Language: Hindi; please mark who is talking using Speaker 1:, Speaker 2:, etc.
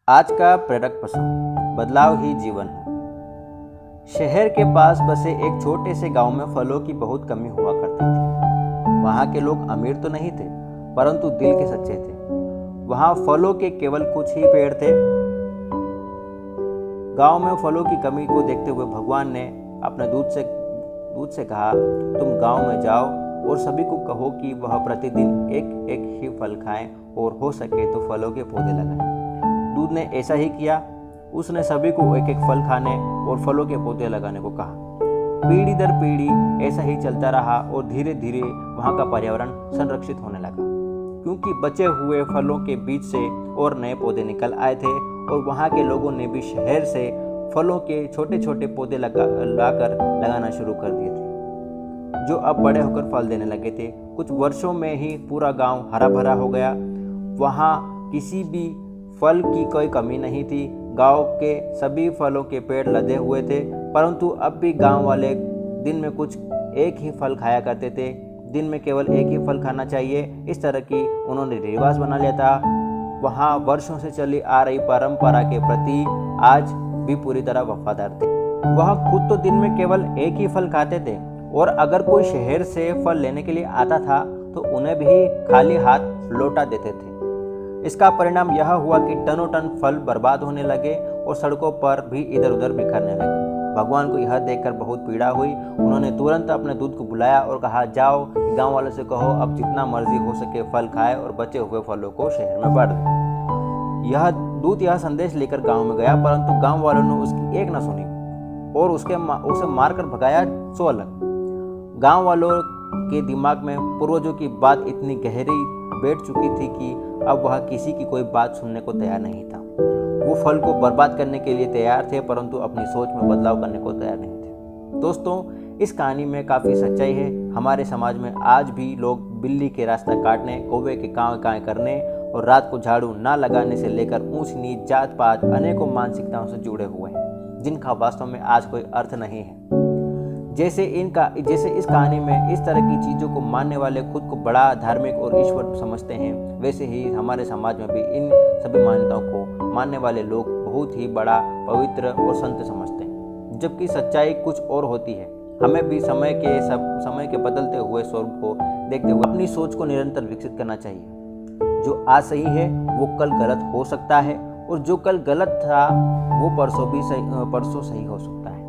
Speaker 1: आज का प्रेरक प्रसंग, बदलाव ही जीवन है। शहर के पास बसे एक छोटे से गांव में फलों की बहुत कमी हुआ करती थी। वहां के लोग अमीर तो नहीं थे, परंतु दिल के सच्चे थे। वहां फलों के केवल कुछ ही पेड़ थे। गांव में फलों की कमी को देखते हुए भगवान ने अपने दूत से कहा, तुम गांव में जाओ और सभी को कहो कि वह प्रतिदिन एक एक ही फल खाएं और हो सके तो फलों के पौधे लगाएं। दूत ने ऐसा ही किया। उसने सभी को एक एक फल खाने और फलों के पौधे लगाने को कहा। पीढ़ी दर पीढ़ी ऐसा ही चलता रहा और धीरे धीरे वहाँ का पर्यावरण संरक्षित होने लगा, क्योंकि बचे हुए फलों के बीच से और नए पौधे निकल आए थे और वहाँ के लोगों ने भी शहर से फलों के छोटे छोटे पौधे लाकर लगाना शुरू कर दिए थे, जो अब बड़े होकर फल देने लगे थे। कुछ वर्षों में ही पूरा गांव हरा भरा हो गया। वहाँ किसी भी फल की कोई कमी नहीं थी। गांव के सभी फलों के पेड़ लदे हुए थे, परंतु अब भी गांव वाले दिन में कुछ एक ही फल खाया करते थे। दिन में केवल एक ही फल खाना चाहिए, इस तरह की उन्होंने रिवाज बना लिया था। वहाँ वर्षों से चली आ रही परंपरा के प्रति आज भी पूरी तरह वफादार थे। वह खुद तो दिन में केवल एक ही फल खाते थे, और अगर कोई शहर से फल लेने के लिए आता था तो उन्हें भी खाली हाथ लौटा देते थे। इसका परिणाम यह हुआ कि टनों टन फल बर्बाद होने लगे और सड़कों पर भी इधर उधर बिखरने लगे। भगवान को यह देखकर बहुत पीड़ा हुई। उन्होंने तुरंत अपने दूत को बुलाया और कहा, जाओ गांव वालों से कहो अब जितना मर्जी हो सके फल खाए और बचे हुए फलों को शहर में बांट दे। यह दूत यह संदेश लेकर गांव में गया, परंतु गांव वालों ने उसकी एक न सुनी और उसे मारकर भगाया 100 अलग। गांव वालों के दिमाग में पूर्वजों की बात इतनी गहरी बैठ चुकी थी कि अब वह किसी की कोई बात सुनने को तैयार नहीं था। वो फल को बर्बाद करने के लिए तैयार थे, परंतु अपनी सोच में बदलाव करने को तैयार नहीं थे। दोस्तों, इस कहानी में काफ़ी सच्चाई है। हमारे समाज में आज भी लोग बिल्ली के रास्ता काटने, कौवे के काँव काँव करने और रात को झाड़ू ना लगाने से लेकर ऊंच नीच, जात पात अनेकों मानसिकताओं से जुड़े हुए हैं, जिनका वास्तव में आज कोई अर्थ नहीं है। जैसे इस कहानी में इस तरह की चीज़ों को मानने वाले खुद को बड़ा धार्मिक और ईश्वर समझते हैं, वैसे ही हमारे समाज में भी इन सभी मान्यताओं को मानने वाले लोग बहुत ही बड़ा, पवित्र और संत समझते हैं, जबकि सच्चाई कुछ और होती है। हमें भी समय के बदलते हुए स्वरूप को देखते हुए अपनी सोच को निरंतर विकसित करना चाहिए। जो आज सही है वो कल गलत हो सकता है, और जो कल गलत था वो परसों सही हो सकता है।